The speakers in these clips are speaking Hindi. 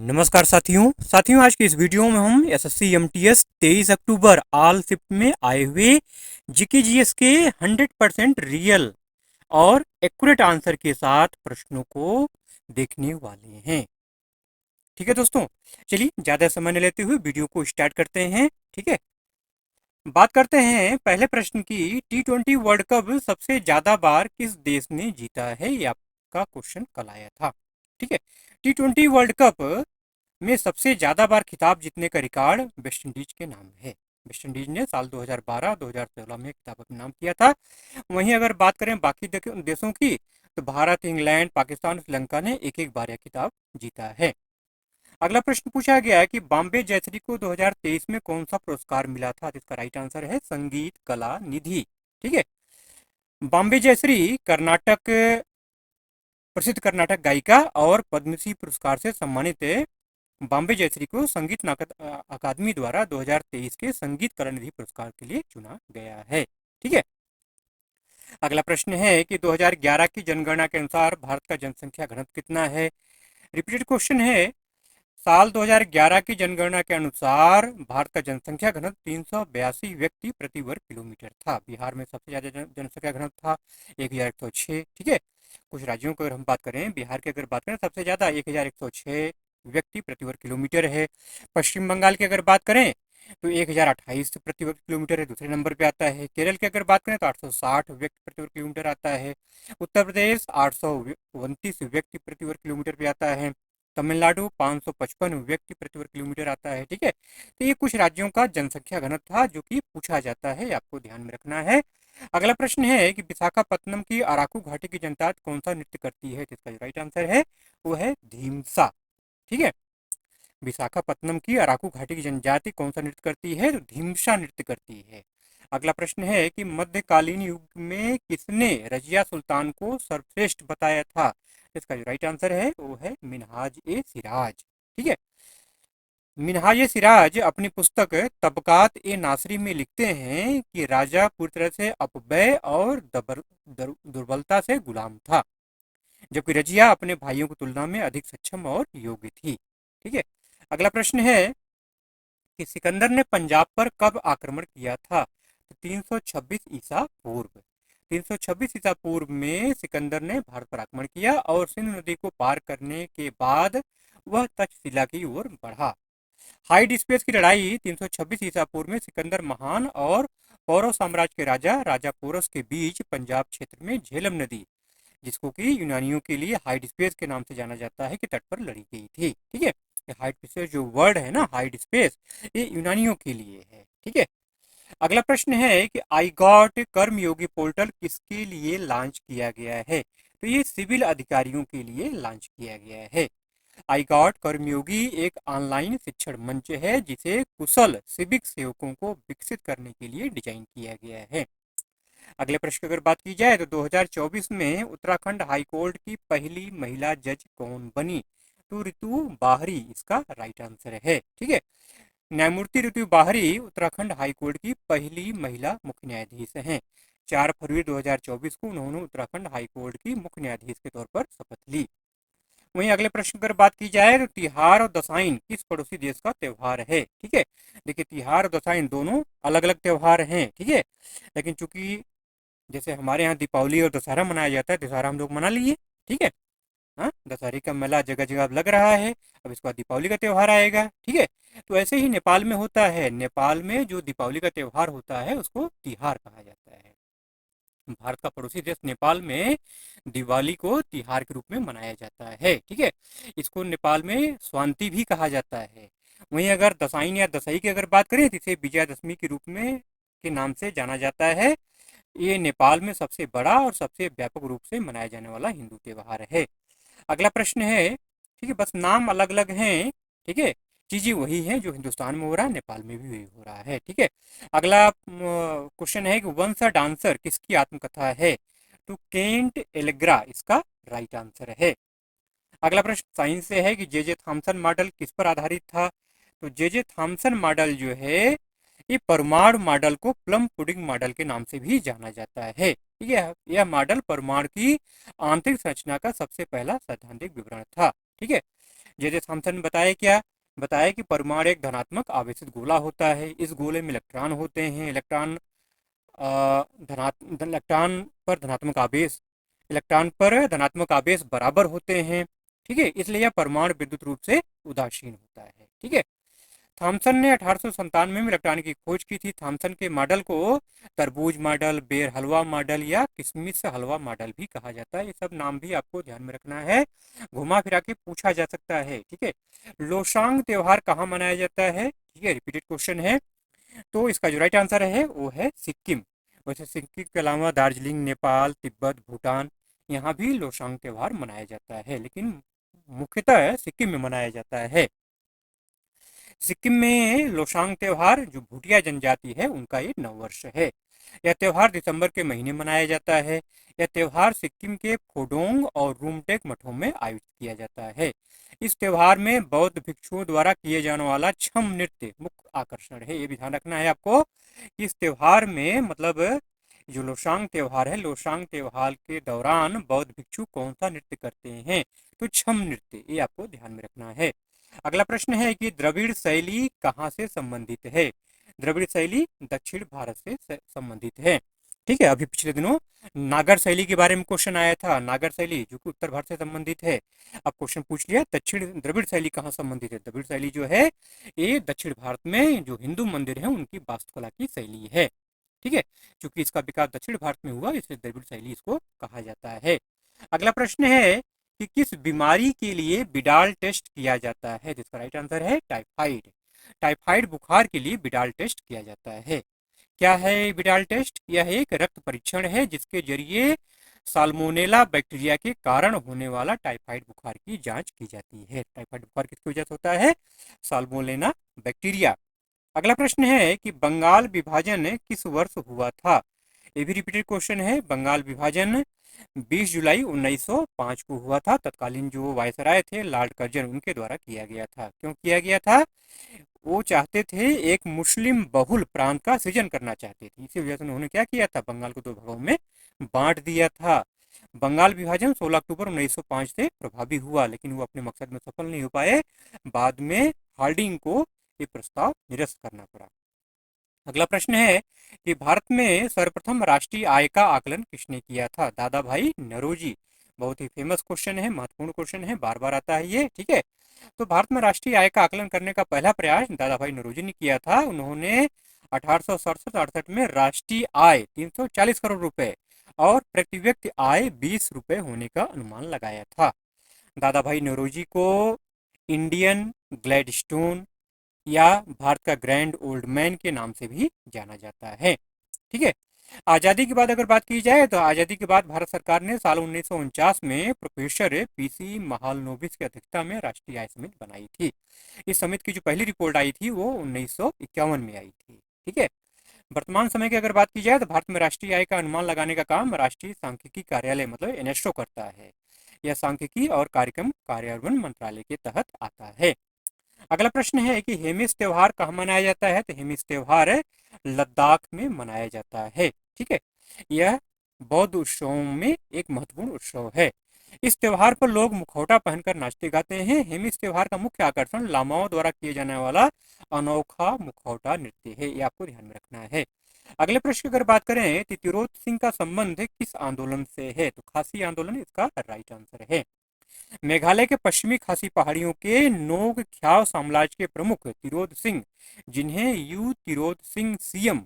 नमस्कार साथियों आज की इस वीडियो में हम एसएससी एमटीएस 23 अक्टूबर ऑल शिफ्ट में आए हुए जीके जीएस के 100% रियल और एक्यूरेट आंसर के साथ प्रश्नों को देखने वाले हैं। ठीक है दोस्तों, चलिए ज़्यादा समय न लेते हुए वीडियो को स्टार्ट करते हैं। ठीक है, बात करते हैं पहले प्रश्न की। T20 वर्ल्ड कप सबसे ज़्यादा बार किस देश ने जीता है, ये आपका क्वेश्चन कल आया था। ठीक है, T20 वर्ल्ड कप में सबसे ज्यादा बार खिताब जीतने का रिकॉर्ड वेस्ट इंडीज के नाम है। वेस्ट इंडीज ने साल 2012-2016 में खिताब अपने नाम किया था। वहीं अगर बात करें बाकी देशों की, तो भारत, इंग्लैंड, पाकिस्तान, श्रीलंका ने एक एक बार यह खिताब जीता है। अगला प्रश्न पूछा गया है कि बॉम्बे जयश्री को 2023 में कौन सा पुरस्कार मिला था। इसका राइट आंसर है संगीत कला निधि। ठीक है, बॉम्बे जयश्री कर्नाटक प्रसिद्ध कर्नाटक गायिका और पद्मश्री पुरस्कार से सम्मानित बॉम्बे जयश्री को संगीत नाटक अकादमी द्वारा 2023 के संगीत कला निधि पुरस्कार के लिए चुना गया है। ठीक है, अगला प्रश्न है कि 2011 की जनगणना के अनुसार भारत का जनसंख्या घनत्व कितना है। रिपीटेड क्वेश्चन है। साल 2011 की जनगणना के अनुसार भारत का जनसंख्या घनत्व 382 व्यक्ति प्रति वर्ग किलोमीटर था। बिहार में सबसे ज्यादा जनसंख्या घनत्व था 1106। ठीक है, कुछ राज्यों की अगर हम बात करें, बिहार की अगर बात करें सबसे ज्यादा 1106 व्यक्ति प्रति वर्ग किलोमीटर है। पश्चिम बंगाल की अगर बात करें तो 1028 प्रति वर्ग किलोमीटर है, दूसरे नंबर पे आता है। केरल की अगर बात करें तो 860 व्यक्ति प्रति वर्ग किलोमीटर आता है। उत्तर प्रदेश 829 व्यक्ति प्रति वर्ग किलोमीटर पे आता है। तमिलनाडु 555 व्यक्ति प्रति वर्ग किलोमीटर आता है। ठीक है, तो ये कुछ राज्यों का जनसंख्या घनत्व था जो कि पूछा जाता है, आपको ध्यान में रखना है। अगला प्रश्न है कि विशाखापत्तनम की अराकू घाटी की जनता कौन सा नृत्य करती है। जिसका राइट आंसर है वो है धीमसा। ठीक है, विशाखापत्तनम की अराकू घाटी की जनजाति कौन सा नृत्य करती है, तो धीमसा नृत्य करती है। अगला प्रश्न है कि मध्यकालीन युग में किसने रजिया सुल्तान को सर्वश्रेष्ठ बताया था। इसका जो राइट आंसर है वो है मिनहाज ए सिराज। ठीक है, मिनहाज ए सिराज अपनी पुस्तक तबकात ए नासरी में लिखते हैं कि राजा पूरी तरह से अपव्यय और दुर्बलता से गुलाम था, जबकि रजिया अपने भाइयों की तुलना में अधिक सक्षम और योग्य थी। ठीक है, अगला प्रश्न है कि सिकंदर ने पंजाब पर कब आक्रमण किया था। तो 326 ईसा पूर्व। 326 ईसा पूर्व में सिकंदर ने भारत पर आक्रमण किया और सिंधु नदी को पार करने के बाद वह तक्षशिला की ओर बढ़ा। हाइड स्पेस की लड़ाई 326 ईसा पूर्व में सिकंदर महान और पौरव साम्राज्य के राजा पोरस के बीच पंजाब क्षेत्र में झेलम नदी, जिसको कि यूनानियों के लिए हाइड स्पेस के नाम से जाना जाता है, कि तट पर लड़ी गई थी। ठीक है, हाइड स्पेस जो वर्ड है ना, हाइड स्पेस, ये यूनानियों के लिए है। ठीक है, अगला प्रश्न है कि आई गॉट कर्मयोगी पोर्टल किसके लिए लॉन्च किया गया है। तो ये सिविल अधिकारियों के लिए लॉन्च किया गया है। आई गॉट कर्मयोगी एक ऑनलाइन शिक्षण मंच है जिसे कुशल सिविक सेवकों को विकसित करने के लिए डिजाइन किया गया है। अगले प्रश्न की अगर बात की जाए तो 2024 में उत्तराखंड हाईकोर्ट की पहली महिला जज कौन बनी। तो ऋतु बाहरी इसका राइट आंसर है। ठीक है, न्यायमूर्ति ऋतु बाहरी उत्तराखंड हाईकोर्ट की पहली महिला मुख्य न्यायाधीश हैं। 4 फरवरी 2024 को उन्होंने उत्तराखंड हाईकोर्ट की मुख्य न्यायाधीश के तौर पर शपथ ली। वहीं अगले प्रश्न की अगर बात की जाए तो तिहार और दसाइन किस पड़ोसी देश का त्यौहार है। ठीक है, देखिए तिहार और दसाइन दोनों अलग अलग त्यौहार हैं। ठीक है, लेकिन चूंकि जैसे हमारे यहाँ दीपावली और दशहरा मनाया जाता है, दशहरा हम लोग मना लिए। ठीक है, हाँ, दशहरे का मेला जगह जगह अब लग रहा है। अब इसके बाद दीपावली का त्यौहार आएगा। ठीक है, तो ऐसे ही नेपाल में होता है। नेपाल में जो दीपावली का त्यौहार होता है उसको तिहार कहा जाता है। भारत का पड़ोसी देश नेपाल में दिवाली को तिहार के रूप में मनाया जाता है। ठीक है, इसको नेपाल में स्वांति भी कहा जाता है। वहीं अगर दसाइन या दसई की अगर बात करें तो इसे विजयादशमी के रूप में के नाम से जाना जाता है। ये नेपाल में सबसे बड़ा और सबसे व्यापक रूप से मनाया जाने वाला हिंदू त्यौहार है। अगला प्रश्न है, ठीक है, बस नाम अलग अलग हैं। ठीक है, चीजें वही हैं जो हिंदुस्तान में हो रहा है, नेपाल में भी हो रहा है। ठीक है, अगला क्वेश्चन है कि वंस अ डांसर किसकी आत्मकथा है। तो केंट एलेग्रा इसका राइट आंसर है। अगला प्रश्न साइंस से है कि जे थॉमसन मॉडल किस पर आधारित था। तो जे थॉमसन मॉडल जो है ये परमाणु मॉडल को प्लम पुडिंग मॉडल के नाम से भी जाना जाता है। ठीक है, यह मॉडल परमाणु की आंतरिक संरचना का सबसे पहला सैद्धांतिक विवरण था। ठीक है, जे थॉमसन ने बताया क्या, बताया कि परमाणु एक धनात्मक आवेशित गोला होता है। इस गोले में इलेक्ट्रॉन होते हैं। इलेक्ट्रॉन पर धनात्मक आवेश बराबर होते हैं। ठीक है, इसलिए यह परमाणु विद्युत रूप से उदासीन होता है। ठीक है, थॉमसन ने 1897 में इलेक्ट्रॉन की खोज की थी। थॉमसन के मॉडल को तरबूज मॉडल, बेर हलवा मॉडल या किशमिश हलवा मॉडल भी कहा जाता है। ये सब नाम भी आपको ध्यान में रखना है, घुमा फिरा के पूछा जा सकता है। ठीक है, लोसांग त्योहार कहाँ मनाया जाता है? ठीक है, रिपीटेड क्वेश्चन है। तो इसका जो राइट आंसर है वो है सिक्किम। वैसे सिक्किम के अलावा दार्जिलिंग, नेपाल, तिब्बत, भूटान, यहाँ भी लोसांग त्योहार मनाया जाता है, लेकिन मुख्यतः सिक्किम में मनाया जाता है। सिक्किम में लोसांग त्योहार जो भूटिया जनजाति है उनका ये नववर्ष है। यह त्योहार दिसंबर के महीने मनाया जाता है। यह त्योहार सिक्किम के फोडोंग और रूमटेक मठों में आयोजित किया जाता है। इस त्योहार में बौद्ध भिक्षुओं द्वारा किए जाने वाला छम नृत्य मुख्य आकर्षण है। ये भी ध्यान रखना है आपको कि इस त्योहार में मतलब जो लोसांग त्योहार है, लोसांग त्योहार के दौरान बौद्ध भिक्षु कौन सा नृत्य करते हैं? तो छम नृत्य, ये आपको ध्यान में रखना है। अगला प्रश्न है कि द्रविड़ शैली कहाँ से संबंधित है? द्रविड़ शैली दक्षिण भारत से संबंधित है। ठीक है, अभी पिछले दिनों नागर शैली के बारे में क्वेश्चन आया था। नागर शैली जो कि उत्तर भारत से संबंधित है। अब क्वेश्चन पूछ लिया दक्षिण द्रविड़ शैली कहाँ संबंधित है? द्रविड़ शैली जो है ये दक्षिण भारत में जो हिंदू मंदिर है उनकी वास्तुकला की शैली है। ठीक है, क्योंकि इसका विकास दक्षिण भारत में हुआ इसलिए द्रविड़ शैली इसको कहा जाता है। अगला प्रश्न है कि किस बीमारी के लिए बिडाल टेस्ट किया जाता है? जिसका राइट आंसर है टाइफाइड। टाइफाइड बुखार के लिए बिडाल टेस्ट किया जाता है। क्या है बिडाल टेस्ट? यह एक रक्त परीक्षण है जिसके जरिए साल्मोनेला बैक्टीरिया के कारण होने वाला टाइफाइड बुखार की जांच की जाती है। टाइफाइड बुखार किसकी वजह से होता है? Salmonella bacteria. अगला प्रश्न है कि बंगाल विभाजन किस वर्ष हुआ था? ये भी रिपीटेड क्वेश्चन है। बंगाल विभाजन 20 जुलाई 1905 को हुआ था। तत्कालीन जो वायसराय थे लॉर्ड कर्जन उनके द्वारा किया गया था। क्यों किया गया था? वो चाहते थे एक मुस्लिम बहुल प्रांत का सृजन करना चाहते थे। इसी वजह से उन्होंने क्या किया था? बंगाल को दो भागों में बांट दिया था। बंगाल विभाजन 16 अक्टूबर 1905 से प्रभावी हुआ, लेकिन वो अपने मकसद में सफल नहीं हो पाए। बाद में हार्डिंग को ये प्रस्ताव निरस्त करना पड़ा। अगला प्रश्न है कि भारत में सर्वप्रथम राष्ट्रीय आय का आकलन किसने किया था? दादा भाई नौरोजी। बहुत ही फेमस क्वेश्चन है, महत्वपूर्ण क्वेश्चन है, बार बार आता है ये। ठीक है, तो भारत में राष्ट्रीय आय का आकलन करने का पहला प्रयास दादा भाई नौरोजी ने किया था। उन्होंने 1867-68 में राष्ट्रीय आय 340 करोड़ रुपए और प्रति व्यक्ति आय 20 रुपए होने का अनुमान लगाया था। दादा भाई नौरोजी को इंडियन ग्लैडस्टोन या भारत का ग्रैंड ओल्ड मैन के नाम से भी जाना जाता है। ठीक है, आज़ादी के बाद अगर बात की जाए तो आज़ादी के बाद भारत सरकार ने साल 1949 में प्रोफेसर पीसी महालनोबिस की अध्यक्षता में राष्ट्रीय आय समिति बनाई थी। इस समिति की जो पहली रिपोर्ट आई थी वो 1951 में आई थी। ठीक है, वर्तमान समय की अगर बात की जाए तो भारत में राष्ट्रीय आय का अनुमान लगाने का काम राष्ट्रीय सांख्यिकी कार्यालय मतलब एनएसओ करता है। यह सांख्यिकी और कार्यक्रम कार्यान्वयन मंत्रालय के तहत आता है। अगला प्रश्न है कि हेमिस त्योहार कहाँ मनाया जाता है? तो हेमिस त्योहार लद्दाख में मनाया जाता है। ठीक है, यह बौद्ध उत्सवों में एक महत्वपूर्ण उत्सव है। इस त्योहार पर लोग मुखौटा पहनकर नाचते गाते हैं। हेमिस त्योहार का मुख्य आकर्षण लामाओं द्वारा किए जाने वाला अनोखा मुखौटा नृत्य है। ये आपको ध्यान में रखना है। अगले प्रश्न की अगर बात करें तो तिरोध सिंह का संबंध किस आंदोलन से है? तो खासी आंदोलन इसका राइट आंसर है। मेघालय के पश्चिमी खासी पहाड़ियों के नोक ख्याल साम्राज्य के प्रमुख तिरोध सिंह, जिन्हें यू तिरोध सिंह सीएम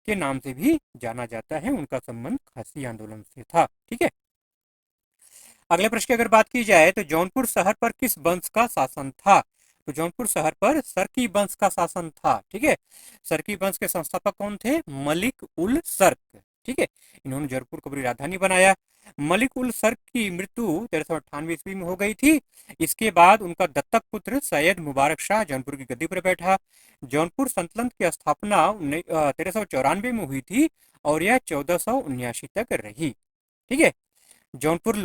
के नाम से भी जाना जाता है, उनका संबंध खासी आंदोलन से था। ठीक है, अगले प्रश्न की अगर बात की जाए तो जौनपुर शहर पर किस वंश का शासन था? तो जौनपुर शहर पर सर्की वंश का शासन था। ठीक है, सर्की वंश के संस्थापक कौन थे? मलिक उल सर्क। ठीक है, इन्होंने जौनपुर को अपनी राजधानी बनाया। मलिक उल सर्क की मृत्यु 1398 ईस्वी में हो गई थी। इसके बाद उनका दत्तक पुत्र सैयद मुबारक शाह जौनपुर की गद्दी पर बैठा। जौनपुर सल्तनत की स्थापना 1394 में हुई थी और यह 1479 तक रही। ठीक है, जौनपुर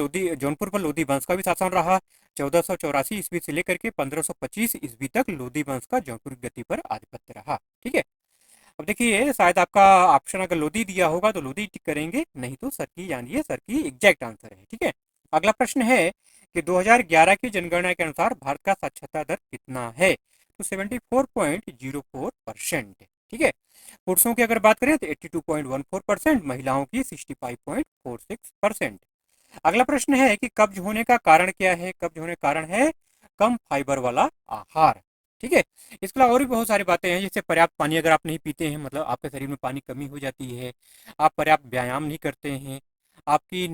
पर लोधी वंश का भी शासन रहा। 1484 ईस्वी से लेकर के 1525 ईस्वी तक लोधी वंश का जौनपुर की गद्दी पर आधिपत्य रहा। ठीक है, अब देखिए शायद आपका ऑप्शन अगर लोधी दिया होगा तो लोधी टिक करेंगे, नहीं तो सर्की जानिए, सर्की एग्जैक्ट आंसर है। ठीक है, अगला प्रश्न है कि 2011 की जनगणना के अनुसार भारत का साक्षरता दर कितना है, तो 74.04%। ठीक है। पुरुषों की अगर बात करें तो 82.14%, महिलाओं की 65.46%। अगला प्रश्न है कि कब्ज होने का कारण क्या है। कब्ज होने का कारण है कम फाइबर वाला आहार। ठीक है। इसके अलावा और भी बहुत सारी बातें हैं, जैसे पर्याप्त पानी अगर आप नहीं पीते हैं, मतलब आपके शरीर में पानी कमी हो जाती है, आप पर्याप्त व्यायाम नहीं करते हैं, आपकी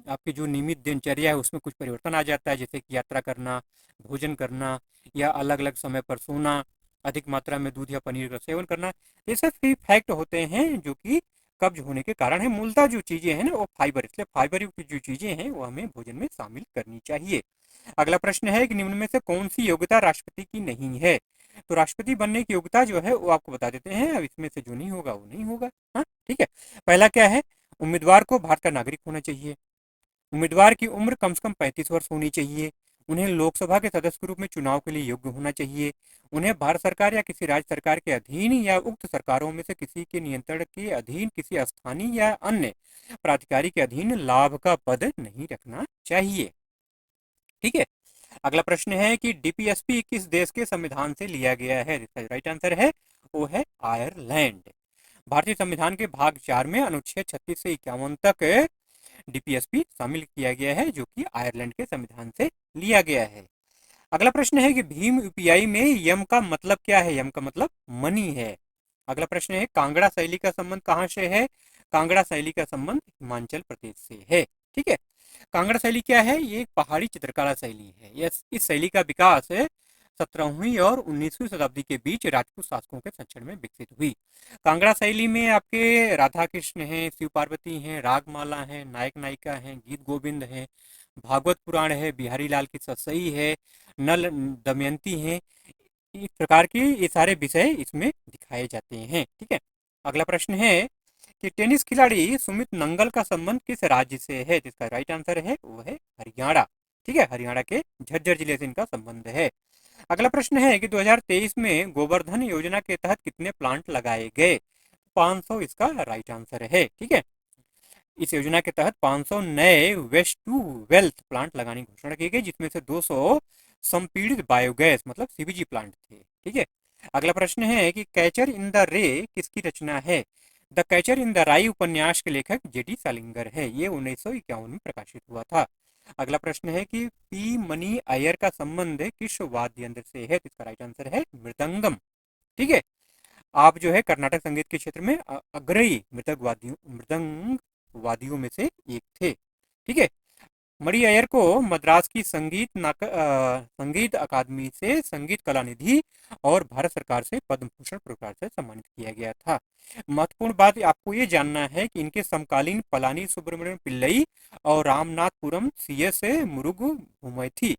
आपकी जो नियमित दिनचर्या है उसमें कुछ परिवर्तन आ जाता है, जैसे कि यात्रा करना, भोजन करना, या अलग अलग समय पर सोना, अधिक मात्रा में दूध या पनीर का सेवन करना, ये सब फैक्ट होते हैं जो कि कब्ज होने के कारण है। मूलतः जो चीजें हैं ना वो फाइबर, इसलिए फाइबर युक्त जो चीजें हैं वो हमें भोजन में शामिल करनी चाहिए। अगला प्रश्न है कि निम्न में से कौन सी योग्यता राष्ट्रपति की नहीं है। तो राष्ट्रपति बनने की योग्यता जो है वो आपको बता देते हैं, अब इसमें से जो नहीं होगा वो नहीं होगा। हाँ, ठीक है। पहला क्या है, उम्मीदवार को भारत का नागरिक होना चाहिए, उम्मीदवार की उम्र कम से कम 35 वर्ष होनी चाहिए, उन्हें लोकसभा के सदस्य के रूप में चुनाव के लिए योग्य होना चाहिए, उन्हें भारत सरकार या किसी राज्य सरकार के अधीन या उक्त सरकारों में से किसी के नियंत्रण के अधीन किसी स्थानीय या अन्य प्राधिकारी के अधीन लाभ का पद नहीं रखना चाहिए। ठीक है। अगला प्रश्न है कि डीपीएसपी किस देश के संविधान से लिया गया है। इसका राइट आंसर है वो है आयरलैंड। भारतीय संविधान के भाग 4 में अनुच्छेद 36 से 51 तक डीपीएसपी शामिल किया गया है, जो कि आयरलैंड के संविधान से लिया गया है। अगला प्रश्न है कि भीम यूपीआई में यम का मतलब क्या है। यम का मतलब मनी है। अगला प्रश्न है कांगड़ा शैली का संबंध कहाँ से है। कांगड़ा शैली का संबंध हिमाचल प्रदेश से है। ठीक है। कांगड़ा शैली क्या है, ये एक पहाड़ी चित्रकला शैली है। इस शैली का विकास 17वीं और 19वीं शताब्दी के बीच राजपूत शासकों के संरक्षण में विकसित हुई। कांगड़ा शैली में आपके राधा कृष्ण हैं, शिव पार्वती हैं, रागमाला है, नायक नायिका हैं, गीत गोविंद है, भागवत पुराण है, बिहारी लाल की सतसई है, नल दमयंती है, इस प्रकार के ये सारे विषय इसमें दिखाए जाते हैं। ठीक है। अगला प्रश्न है कि टेनिस खिलाड़ी सुमित नंगल का संबंध किस राज्य से है। जिसका राइट आंसर है वो है हरियाणा। ठीक है, हरियाणा के झज्जर जिले से इनका संबंध है। अगला प्रश्न है कि 2023 में गोवर्धन योजना के तहत कितने प्लांट लगाए गए। 500 इसका राइट आंसर है। ठीक है। इस योजना के तहत 500 नए वेस्ट टू वेल्थ प्लांट लगाने की घोषणा की गई, जिसमें से 200 संपीड़ित बायोगैस मतलब सीबीजी प्लांट थे। ठीक है। अगला प्रश्न है कि कैचर इन द रे किसकी रचना है। द कैचर इन द राई उपन्यास के लेखक जेडी सालिंगर है। ये 1951 में प्रकाशित हुआ था। अगला प्रश्न है कि पी मनी अय्यर का संबंध किस वाद्य यंत्र से है। इसका राइट आंसर है मृदंगम। ठीक है। आप जो है कर्नाटक संगीत के क्षेत्र में अग्रणी मृदंग वादियों में से एक थे। ठीक है। मणि अय्यर को मद्रास की संगीत अकादमी से संगीत कला निधि और भारत सरकार से पद्म भूषण पुरस्कार से सम्मानित किया गया था। महत्वपूर्ण बात आपको ये जानना है कि इनके समकालीन पलानी सुब्रमण्यम पिल्लई और रामनाथपुरम सीएस मुरुगु भूमैथी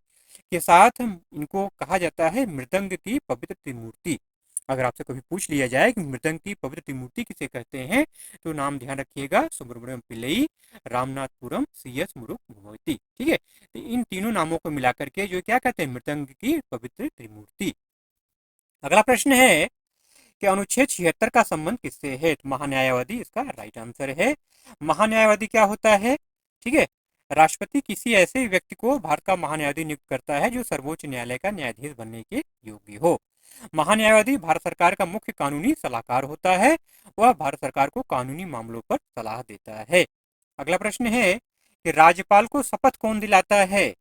के साथ इनको कहा जाता है मृदंग की पवित्र त्रिमूर्ति। अगर आपसे कभी पूछ लिया जाए कि मृदंग की पवित्र त्रिमूर्ति किसे कहते हैं, तो नाम ध्यान रखिएगा सुब्रमण्यम पिल्लई, रामनाथपुरम, सीएस मुरुगमुर्ति। ठीक है। तो इन तीनों नामों को मिलाकर के जो क्या कहते हैं, मृदंग की पवित्र त्रिमूर्ति। अगला प्रश्न है कि अनुच्छेद 76 का संबंध किससे है। तो महान्यायवादी इसका राइट आंसर है। महान्यायवादी क्या होता है। ठीक है। राष्ट्रपति किसी ऐसे व्यक्ति को भारत का महान्यायवादी नियुक्त करता है जो सर्वोच्च न्यायालय का न्यायाधीश बनने के योग्य हो। महान्यायवादी भारत सरकार का मुख्य कानूनी सलाहकार होता है। वह भारत सरकार को कानूनी मामलों पर सलाह देता है। अगला प्रश्न है कि राज्यपाल को शपथ कौन दिलाता है।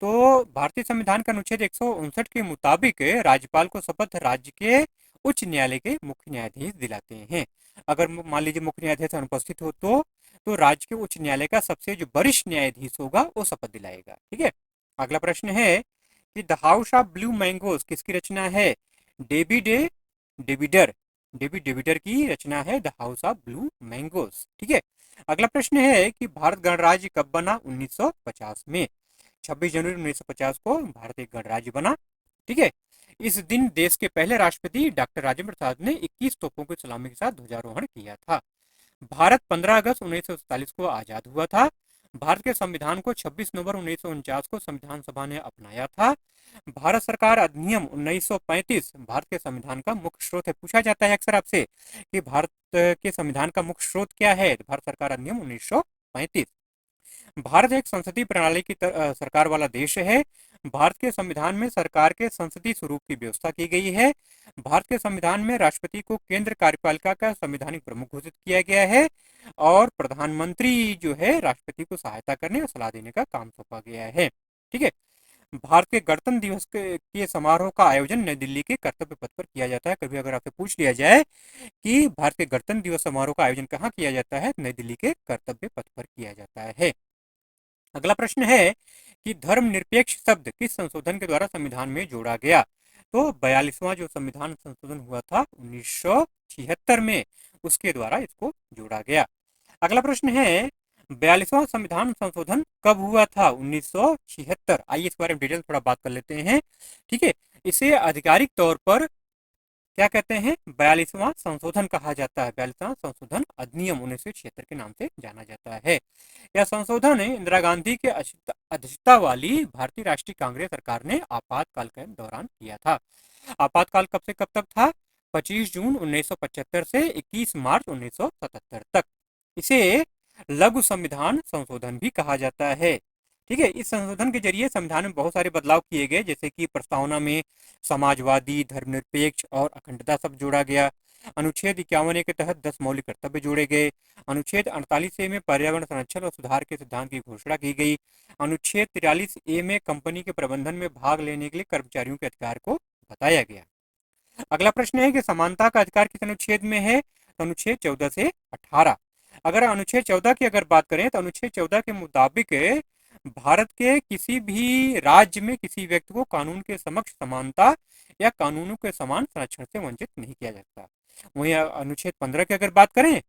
तो भारतीय संविधान का अनुच्छेद 159 के मुताबिक राज्यपाल को शपथ राज्य के उच्च न्यायालय के मुख्य न्यायाधीश दिलाते हैं। अगर मान लीजिए मुख्य न्यायाधीश अनुपस्थित हो तो राज्य के उच्च न्यायालय का सबसे जो वरिष्ठ न्यायाधीश होगा वो शपथ दिलाएगा। ठीक है। अगला प्रश्न है कि the house of blue mangoes किसकी रचना है। डेविड डेविडर डेविड डेविडर की रचना है the house of blue mangoes. ठीक है। अगला प्रश्न है कि भारत गणराज्य कब बना। 1950 में। 26 जनवरी 1950 को भारत एक गणराज्य बना। ठीक है। इस दिन देश के पहले राष्ट्रपति डॉक्टर राजेंद्र प्रसाद ने 21 तोपों की सलामी के साथ ध्वजारोहण किया था। भारत 15 अगस्त 1947 को आजाद हुआ था। भारत के संविधान को 26 नवंबर 1949 को संविधान सभा ने अपनाया था। भारत सरकार अधिनियम 1935 भारत के संविधान का मुख्य स्रोत है। पूछा जाता है अक्सर आपसे कि भारत के संविधान का मुख्य स्रोत क्या है। भारत सरकार अधिनियम 1935। भारत एक संसदीय प्रणाली की सरकार वाला देश है। भारत के संविधान में सरकार के संसदीय स्वरूप की व्यवस्था की गई है। भारत के संविधान में राष्ट्रपति को केंद्र कार्यपालिका का संवैधानिक प्रमुख घोषित किया गया है और प्रधानमंत्री जो है राष्ट्रपति को सहायता करने और सलाह देने का काम सौंपा गया है। ठीक है। भारत के गणतंत्र दिवस के समारोह का आयोजन नई दिल्ली के कर्तव्य पथ पर किया जाता है। कभी अगर आपसे पूछ लिया जाए कि भारत के गणतंत्र दिवस समारोह का आयोजन कहाँ किया जाता है, नई दिल्ली के कर्तव्य पथ पर किया जाता है। अगला प्रश्न है कि धर्मनिरपेक्ष शब्द किस संशोधन के द्वारा संविधान में जोड़ा गया? तो 42वां जो संविधान संशोधन हुआ था 1976 में, उसके द्वारा इसको जोड़ा गया। अगला प्रश्न है 42वां संविधान संशोधन कब हुआ था? 1976। आइए इस बारे में डिटेल थोड़ा बात कर लेते हैं। ठीक है। इसे आधिकारिक तौर पर क्या कहते हैं? 42वां संशोधन कहा जाता है। 42वां संशोधन अधिनियम 1976 के नाम से जाना जाता है। यह संशोधन इंदिरा गांधी के अध्यक्षता वाली भारतीय राष्ट्रीय कांग्रेस सरकार ने आपातकाल के दौरान किया था। आपातकाल कब से कब तक था? 25 जून 1975 से 21 मार्च 1977 तक। इसे लघु संविधान संशोधन भी कहा जाता है। ठीक है। इस संशोधन के जरिए संविधान में बहुत सारे बदलाव किए गए, जैसे कि प्रस्तावना में समाजवादी, धर्मनिरपेक्ष और अखंडता शब्द जोड़ा गया। अनुच्छेद 51 के तहत 10 मौलिक कर्तव्य जोड़े गए। अनुच्छेद 48 में पर्यावरण संरक्षण और सुधार के सिद्धांत की घोषणा की गई। अनुच्छेद 43 में कंपनी के प्रबंधन में भाग लेने के लिए कर्मचारियों के अधिकार को बताया गया। अगला प्रश्न है कि समानता का अधिकार किस अनुच्छेद में है? तो अनुच्छेद 14 से 18। अगर अनुच्छेद 14 की अगर बात करें तो अनुच्छेद 14 के मुताबिक भारत के किसी भी राज्य में किसी व्यक्ति को कानून के समक्ष समानता या कानूनों के समान संरक्षण से वंचित नहीं किया जाता। वहीं अनुच्छेद 15 की अगर बात करें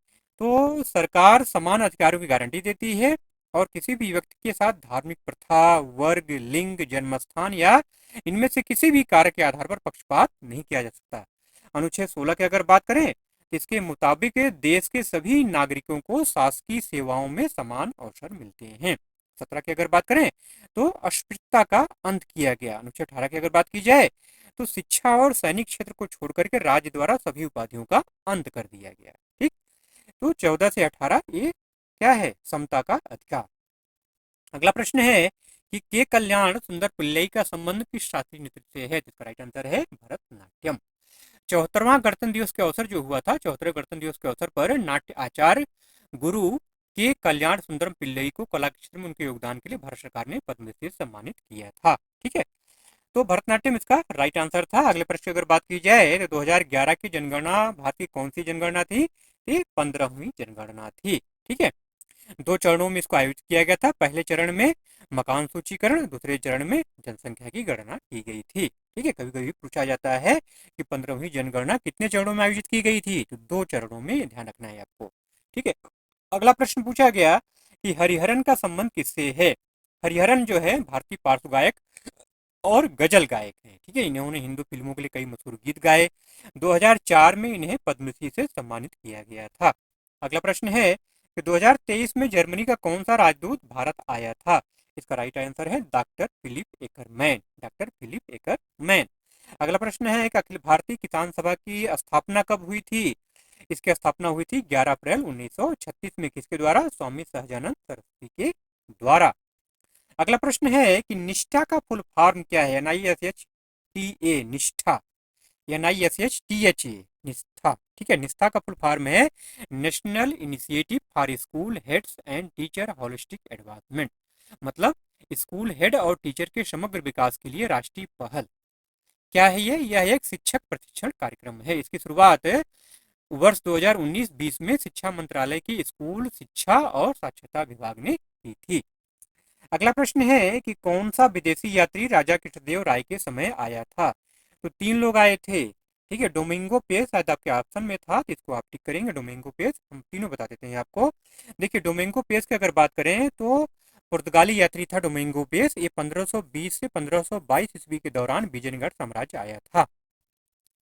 तो सरकार समान अधिकारों की गारंटी देती है और किसी भी व्यक्ति के साथ धार्मिक प्रथा, वर्ग, लिंग, जन्मस्थान या इनमें से किसी भी कार्य के आधार पर पक्षपात नहीं किया जा सकता। अनुच्छेद 16 की अगर बात करें तो इसके मुताबिक देश के सभी नागरिकों को शासकीय सेवाओं में समान अवसर मिलते हैं। 17 की अगर बात करें तो अस्पृश्यता का अंत किया गया। अनुच्छेद 18 की अगर बात की जाए तो शिक्षा और सैनिक क्षेत्र को छोड़कर के राज्य द्वारा सभी उपाधियों का अंत कर दिया गया। ठीक। तो 14 से 18 ये क्या है? समता का अधिकार। अगला प्रश्न है कि के कल्याण सुंदर पिल्लई का संबंध किस शास्त्रीय नृत्य से है? जिसका राइट आंसर है भरतनाट्यम। 74वां गणतंत्र दिवस के अवसर जो हुआ था, 74वें गणतंत्र दिवस के अवसर पर नाट्य आचार्य गुरु के कल्याण सुंदरम पिल्लई को कला के क्षेत्र में उनके योगदान के लिए भारत सरकार ने पद्मश्री से सम्मानित किया था। ठीक है। तो भरतनाट्यम इसका राइट आंसर था। अगले प्रश्न की अगर बात की जाए तो 2011 की जनगणना भारत की कौन सी जनगणना थी? ये 15वीं जनगणना थी। ठीक है। 2 चरणों में इसको आयोजित किया गया था। पहले चरण में मकान सूचीकरण, दूसरे चरण में जनसंख्या की गणना की गई थी। ठीक है। कभी कभी पूछा जाता है कि 15वीं जनगणना कितने चरणों में आयोजित की गई थी? तो 2 चरणों में, ध्यान रखना है आपको। ठीक है। अगला प्रश्न पूछा गया कि हरिहरन का संबंध किससे है? हरिहरन जो है भारतीय पार्श्व गायक और गजल गायक हैं। ठीक है। इन्होंने हिंदू फिल्मों के लिए कई मशहूर गीत गाए। 2004 में इन्हें पद्मश्री से सम्मानित किया गया था। अगला प्रश्न है कि 2023 में जर्मनी का कौन सा राजदूत भारत आया था? इसका राइट आंसर है doctor Philip Ackermann. Doctor Philip Ackermann. अगला प्रश्न है कि अखिल भारतीय किसान सभा की स्थापना कब हुई थी? इसकी स्थापना हुई थी 11 अप्रैल 1936 में। किसके द्वारा? स्वामी सहजानंद सरस्वती के द्वारा। अगला प्रश्न है कि निष्ठा का फुल फॉर्म क्या है? NISHTA, निष्ठा। NISHTHA, निष्ठा। ठीक है। निष्ठा का फुल फॉर्म है national initiative for school heads and teacher holistic advancement. मतलब स्कूल हेड और टीचर के समग्र विकास के लिए राष्ट्रीय पहल। क्या है ये? यह एक शिक्षक प्रशिक्षण कार्यक्रम है। इसकी शुरुआत वर्ष 2019-20 में शिक्षा मंत्रालय की स्कूल शिक्षा और साक्षरता विभाग ने की थी। अगला प्रश्न है कि कौन सा विदेशी यात्री राजा कृष्णदेव राय के समय आया था? तो 3 लोग आए थे। ठीक है। डोमिंगो पेस शायद आपके ऑप्शन में था, तो इसको आप टिक करेंगे। डोमिंगो पेस, हम तीनों बता देते हैं आपको। देखिए डोमिंगो पेस की अगर बात करें तो पुर्तगाली यात्री था डोमिंगो पेस। ये 1520 से 1522 ईस्वी के दौरान विजयनगर साम्राज्य आया था।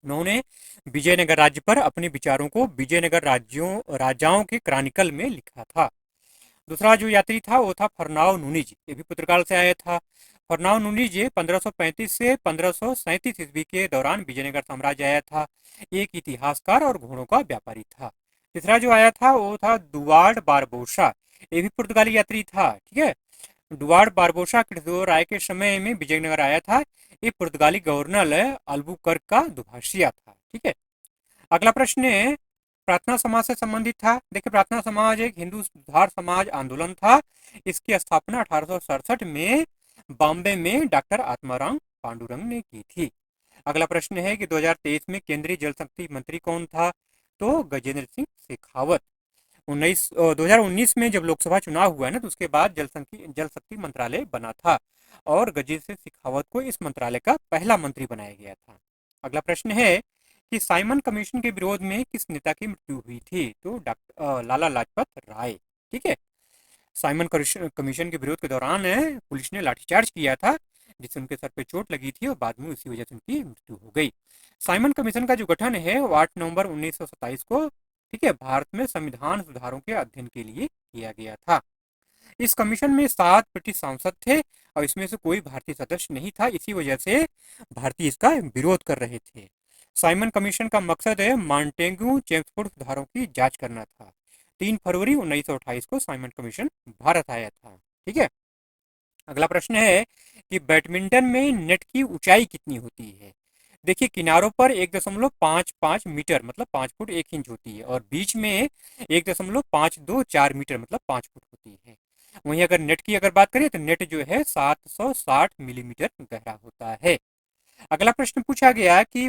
उन्होंने विजयनगर राज्य पर अपने विचारों को विजयनगर राजाओं के क्रॉनिकल में लिखा था। दूसरा जो यात्री था वो था फरनाओ नूनीज। ये भी पुर्तगाल से आया था। फरनाओ नूनीज 1535 से 1537 ईस्वी के दौरान विजयनगर साम्राज्य आया था। एक इतिहासकार और घोड़ों का व्यापारी था। तीसरा जो आया था वो था दुआर्ड बारबोसा। ये भी पुर्तगाली यात्री था। ठीक है, डुआर्ड बारबोसा क्रिस्टोफर राय के समय में विजयनगर आया था। ये पुर्तगाली गवर्नर अल्बुकर्क का दुभाषिया था। ठीक है, अगला प्रश्न है, प्रार्थना समाज से संबंधित था। देखिए, प्रार्थना समाज एक हिंदू सुधार समाज आंदोलन था। इसकी स्थापना 1867 में बॉम्बे में डॉक्टर आत्माराम पांडुरंग ने की थी। अगला प्रश्न है कि 2023 में केंद्रीय जल शक्ति मंत्री कौन था? तो गजेंद्र सिंह शेखावत। 2019 में जब लोकसभा चुनाव हुआ है ना, तो उसके बाद जल शक्ति मंत्रालय बना था और गजेंद्र सिंह शेखावत को इस मंत्रालय का पहला मंत्री बनाया गया था। अगला प्रश्न है कि साइमन कमीशन के विरोध में किस नेता की मृत्यु हुई थी? तो डॉक्टर लाला लाजपत राय। ठीक है, साइमन कमीशन के विरोध के दौरान पुलिस ने लाठीचार्ज किया था, जिससे उनके सर पे चोट लगी थी और बाद में उसी वजह से उनकी मृत्यु हो गई। साइमन कमीशन का जो गठन है वो 8 नवंबर 1927 को, ठीक है, भारत में संविधान सुधारों के अध्ययन के लिए किया गया था। इस कमीशन में 7 ब्रिटिश सांसद थे और इसमें से कोई भारतीय सदस्य नहीं था। इसी वजह से भारतीय इसका विरोध कर रहे थे। साइमन कमीशन का मकसद है मॉन्टेग्यू चेम्सफोर्ड सुधारों की जांच करना था। 3 फरवरी 1928 को साइमन कमीशन भारत आया था। ठीक है, अगला प्रश्न है कि बैडमिंटन में नेट की ऊंचाई कितनी होती है? देखिए, किनारों पर 1.55 मीटर मतलब 5 फुट 1 इंच होती है और बीच में 1.524 मीटर मतलब 5 फुट होती है। वहीं अगर नेट की अगर बात करें तो नेट जो है 760 मिलीमीटर गहरा होता है। अगला प्रश्न पूछा गया कि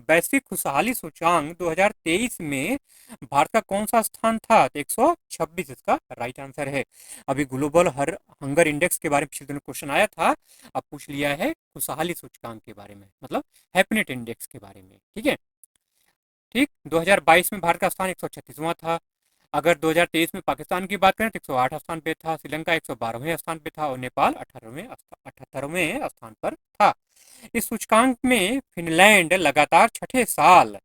वैश्विक खुशहाली सूचकांक 2023 में भारत का कौन सा स्थान था? तो 126 इसका राइट आंसर है। अभी ग्लोबल हर हंगर इंडेक्स के बारे में पिछले दिनों क्वेश्चन आया था, अब पूछ लिया है खुशहाली सूचकांक के बारे में, मतलब हैप्पीनेस इंडेक्स के बारे में। ठीक है, ठीक, 2022 में भारत का स्थान 136वां था। अगर 2023 में पाकिस्तान की बात करें तो 108 स्थान पे था, श्रीलंका 112वें स्थान पे था और नेपाल 78वें स्थान पर था। इस सूचकांक में फिनलैंड लगातार छठे साल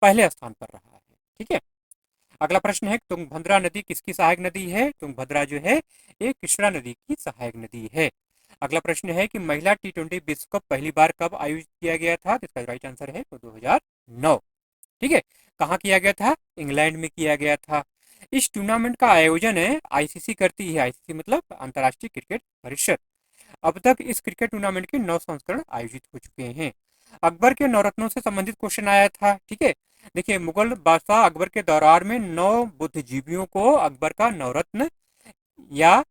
पहले स्थान पर रहा है। ठीक है, अगला प्रश्न है, तुंगभद्रा नदी किसकी सहायक नदी है? तुंगभद्रा जो है ये कृष्णा नदी की सहायक नदी है। अगला प्रश्न है कि महिला T20 विश्व कप पहली बार कब आयोजित किया गया था? इसका राइट आंसर है तो 2009। ठीक है, कहाँ किया गया था? इंग्लैंड में किया गया था। इस टूर्नामेंट का आयोजन है आईसीसी करती है। आईसीसी मतलब अंतर्राष्ट्रीय क्रिकेट परिषद। अब तक इस क्रिकेट टूर्नामेंट के 9 संस्करण आयोजित हो चुके हैं। अकबर के नवरत्नों से संबंधित क्वेश्चन आया था। ठीक है, देखिए, मुगल बादशाह अकबर के दौरान में 9 बुद्धिजीवियों को अकबर का नवरत्न या,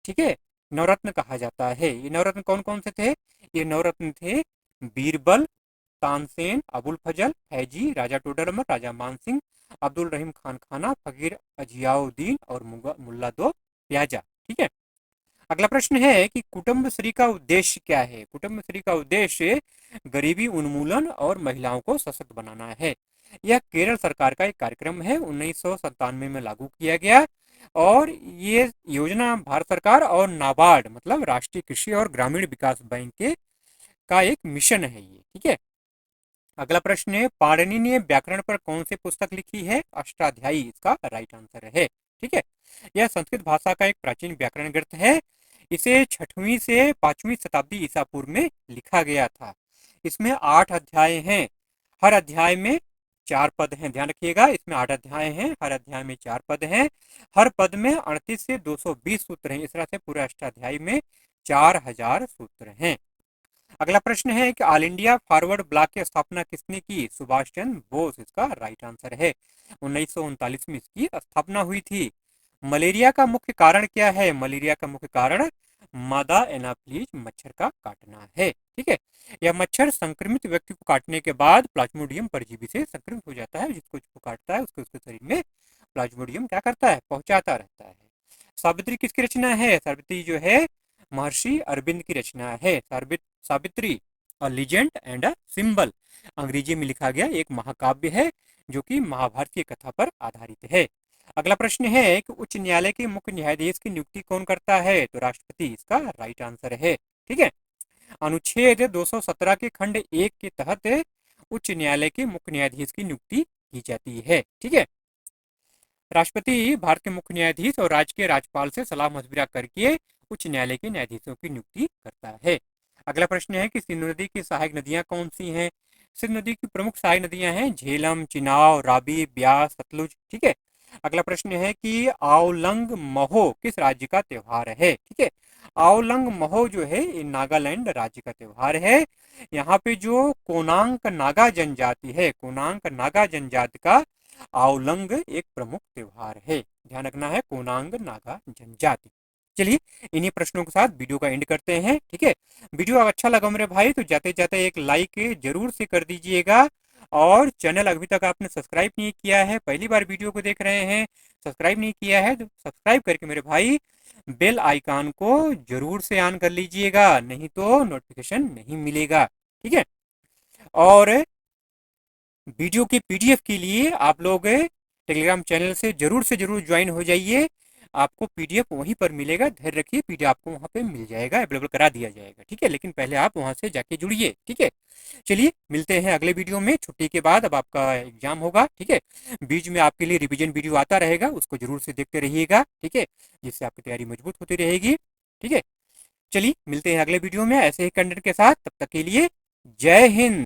ठीक है, नवरत्न कहा जाता है। ये नवरत्न कौन कौन से थे? ये नवरत्न थे बीरबल, तानसेन, अबुल फजल, फैजी, राजा टोडरमल, राजा मानसिंह, अब्दुल रहीम खान खाना, फकीर अजियाउद्दीन और मुल्ला दो प्याजा। ठीक है, अगला प्रश्न है कि कुटुंबश्री का उद्देश्य क्या है? कुटुंबश्री का उद्देश्य गरीबी उन्मूलन और महिलाओं को सशक्त बनाना है। यह केरल सरकार का एक कार्यक्रम है, 1997 में लागू किया गया और ये योजना भारत सरकार और नाबार्ड मतलब राष्ट्रीय कृषि और ग्रामीण विकास बैंक के का एक मिशन है ये। ठीक है, अगला प्रश्न है, पाणिनि ने व्याकरण पर कौन सी पुस्तक लिखी है? अष्टाध्यायी इसका राइट आंसर है। ठीक है, यह संस्कृत भाषा का एक प्राचीन व्याकरण ग्रंथ है। इसे 6वीं से 5वीं शताब्दी ईसा पूर्व में लिखा गया था। इसमें 8 अध्याय हैं, हर अध्याय में 4 पद हैं। ध्यान रखिएगा, इसमें 8 अध्याय हैं, हर अध्याय में 4 पद हैं, हर पद में 38 से 220 सूत्र हैं। इस तरह से पूरे अष्टाध्यायी में 4000 सूत्र हैं। अगला प्रश्न है कि ऑल इंडिया फॉरवर्ड ब्लॉक की स्थापना किसने की? सुभाष चंद्र बोस इसका राइट आंसर है। 1939 में इसकी स्थापना हुई थी। मलेरिया का मुख्य कारण क्या है? मलेरिया का मुख्य कारण मादा एनाफ्लीज मच्छर का काटना है। ठीक है, यह मच्छर संक्रमित व्यक्ति को काटने के बाद प्लाज्मोडियम परजीवी से संक्रमित हो जाता है। जिसको काटता है उसको उसके शरीर में प्लाज्मोडियम क्या करता है? पहुंचाता रहता है। सावित्री किसकी रचना है? सावित्री जो है महर्षि अरविंद की रचना है। सावित्री अ लीजेंड एंड अ सिंबल अंग्रेजी में लिखा गया एक महाकाव्य है जो कि महाभारत की कथा पर आधारित है। अगला प्रश्न है कि उच्च न्यायालय के मुख्य न्यायाधीश की नियुक्ति कौन करता है? तो राष्ट्रपति इसका राइट आंसर है। ठीक है, अनुच्छेद 217 के खंड 1 के तहत उच्च न्यायालय के मुख्य न्यायाधीश की नियुक्ति की जाती है। ठीक है, राष्ट्रपति भारत के मुख्य न्यायाधीश और राज्य के राज्यपाल से सलाह मशविरा करके उच्च न्यायालय के न्यायाधीशों की नियुक्ति करता है। अगला प्रश्न है कि सिंधु नदी की सहायक नदियां कौन सी हैं? सिंधु नदी की प्रमुख सहायक नदियां हैं झेलम, चिनाब, रावी, ब्यास, सतलुज। ठीक है, अगला प्रश्न है कि आवलंग महो किस राज्य का त्योहार है। ठीक है, आवलंग महो जो है ये नागालैंड राज्य का त्योहार है। यहाँ पे जो कोनांक नागा जनजाति है, कोनांक नागा जनजाति का आवलंग एक प्रमुख त्योहार है। ध्यान रखना है, कोनांग नागा जनजाति। चलिए इन्हीं प्रश्नों के साथ वीडियो का एंड करते हैं। ठीक है, वीडियो अगर अच्छा लगा मेरे भाई तो जाते जाते एक लाइक जरूर से कर दीजिएगा, और चैनल अभी तक आपने सब्सक्राइब नहीं किया है, पहली बार वीडियो को देख रहे हैं, सब्सक्राइब नहीं किया है तो सब्सक्राइब करके मेरे भाई बेल आइकन को जरूर से ऑन कर लीजिएगा, नहीं तो नोटिफिकेशन नहीं मिलेगा। ठीक है, और वीडियो के पीडीएफ के लिए आप लोग टेलीग्राम चैनल से जरूर ज्वाइन हो जाइए, आपको पीडीएफ वहीं पर मिलेगा। धैर्य रखिए, पीडीएफ आपको वहां पे मिल जाएगा, अवेलेबल करा दिया जाएगा। ठीक है, लेकिन पहले आप वहां से जाके जुड़िए। ठीक है, चलिए मिलते हैं अगले वीडियो में। छुट्टी के बाद अब आपका एग्जाम होगा। ठीक है, बीच में आपके लिए रिवीजन वीडियो आता रहेगा, उसको जरूर से देखते रहिएगा। ठीक है, जिससे आपकी तैयारी मजबूत होती रहेगी। ठीक है, चलिए मिलते हैं अगले वीडियो में ऐसे ही कंटेंट के साथ। तब तक के लिए जय हिंद।